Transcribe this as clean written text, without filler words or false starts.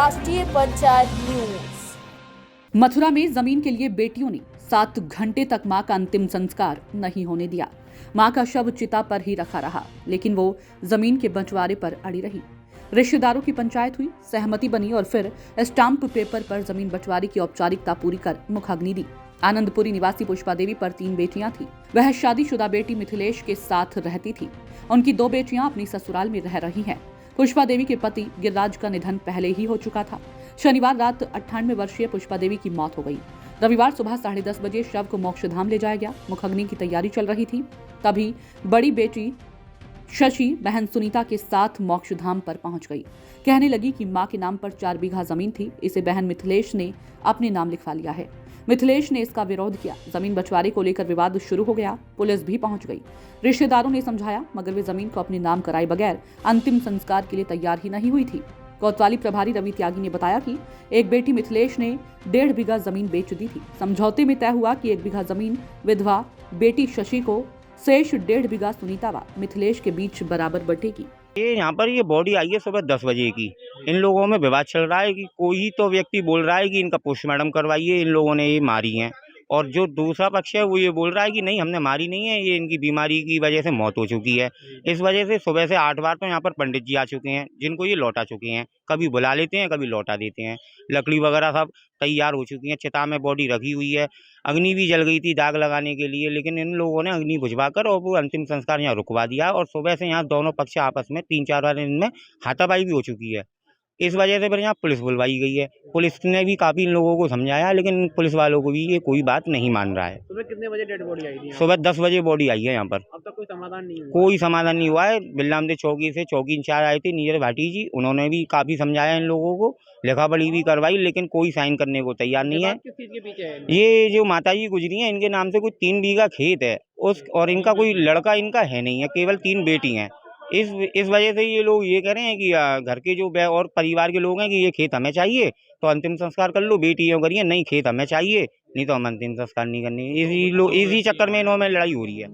राष्ट्रीय पंचायत न्यूज। मथुरा में जमीन के लिए बेटियों ने 7 घंटे तक मां का अंतिम संस्कार नहीं होने दिया। मां का शव चिता पर ही रखा रहा, लेकिन वो जमीन के बंटवारे पर अड़ी रही। रिश्तेदारों की पंचायत हुई, सहमति बनी और फिर स्टाम्प पेपर पर जमीन बंटवारे की औपचारिकता पूरी कर मुखाग्नि दी। आनंदपुरी निवासी पुष्पा देवी पर 3 बेटियां थी। वह शादीशुदा बेटी मिथिलेश के साथ रहती थी। उनकी 2 बेटियां अपनी ससुराल में रह रही हैं। पुष्पा देवी के पति गिरिराज का निधन पहले ही हो चुका था। शनिवार रात 98 वर्षीय पुष्पा देवी की मौत हो गई। रविवार सुबह 10:30 बजे शव को मोक्षधाम ले जाया गया। मुखाग्नि की तैयारी चल रही थी, तभी बड़ी बेटी शशि बहन सुनीता के साथ मोक्षधाम पर पहुंच गई। कहने लगी कि मां के नाम पर 4 बीघा जमीन थी, इसे बहन मिथिलेश ने अपने नाम लिखवा लिया है। मिथिलेश ने इसका विरोध किया। जमीन बंटवारे को लेकर विवाद शुरू हो गया। पुलिस भी पहुंच गई। रिश्तेदारों ने समझाया, मगर वे जमीन को अपने नाम कराए बगैर अंतिम संस्कार के लिए तैयार ही नहीं हुई थी। कोतवाली प्रभारी रवि त्यागी ने बताया कि एक बेटी मिथिलेश ने 1.5 बीघा जमीन बेच दी थी। समझौते में तय हुआ कि 1 बीघा जमीन विधवा बेटी शशि को, शेष 1.5 बीघा सुनीता व मिथिलेश के बीच बराबर बंटेगी। ये यहाँ पर ये बॉडी आई है सुबह 10 बजे की। इन लोगों में विवाद चल रहा है कि कोई तो व्यक्ति बोल रहा है कि इनका पोस्टमार्टम करवाइए, इन लोगों ने ये मारी है, और जो दूसरा पक्ष है वो ये बोल रहा है कि नहीं, हमने मारी नहीं है, ये इनकी बीमारी की वजह से मौत हो चुकी है। इस वजह से सुबह से 8 बार तो यहाँ पर पंडित जी आ चुके हैं, जिनको ये लौटा चुके हैं। कभी बुला लेते हैं, कभी लौटा देते हैं। लकड़ी वगैरह सब तैयार हो चुकी है, चिता में बॉडी रखी हुई है। अग्नि भी जल गई थी दाग लगाने के लिए, लेकिन इन लोगों ने अग्नि बुझवाकर और वो अंतिम संस्कार यहाँ रुकवा दिया। और सुबह से यहाँ दोनों पक्ष आपस में 3-4 बार इनमें हाथापाई भी हो चुकी है। इस वजह से फिर यहाँ पुलिस बुलवाई गई है। पुलिस ने भी काफ़ी इन लोगों को समझाया, लेकिन पुलिस वालों को भी ये कोई बात नहीं मान रहा है। सुबह कितने बजे डेड बॉडी आई थी? सुबह 10 बजे बॉडी आई है यहाँ पर। अब तक कोई समाधान नहीं हुआ? कोई समाधान नहीं हुआ है। बिल्लामदे चौकी से चौकी इंचार्ज आए थे नीरज भाटी जी, उन्होंने भी काफ़ी समझाया इन लोगों को, लिखा पढ़ी भी करवाई, लेकिन कोई साइन करने को तैयार नहीं है। किस चीज़ के पीछे है? ये जो माता जी गुजरी हैं, इनके नाम से कुछ 3 बीघा खेत है और इनका कोई लड़का इनका है नहीं है, केवल 3 बेटी हैं। इस वजह से ये लोग ये कह रहे हैं कि घर के जो और परिवार के लोग हैं कि ये खेत हमें चाहिए तो अंतिम संस्कार कर लो। बेटी यो करिए, नहीं खेत हमें चाहिए, नहीं तो हम अंतिम संस्कार नहीं करनी। इसी चक्कर में इन्हों में लड़ाई हो रही है।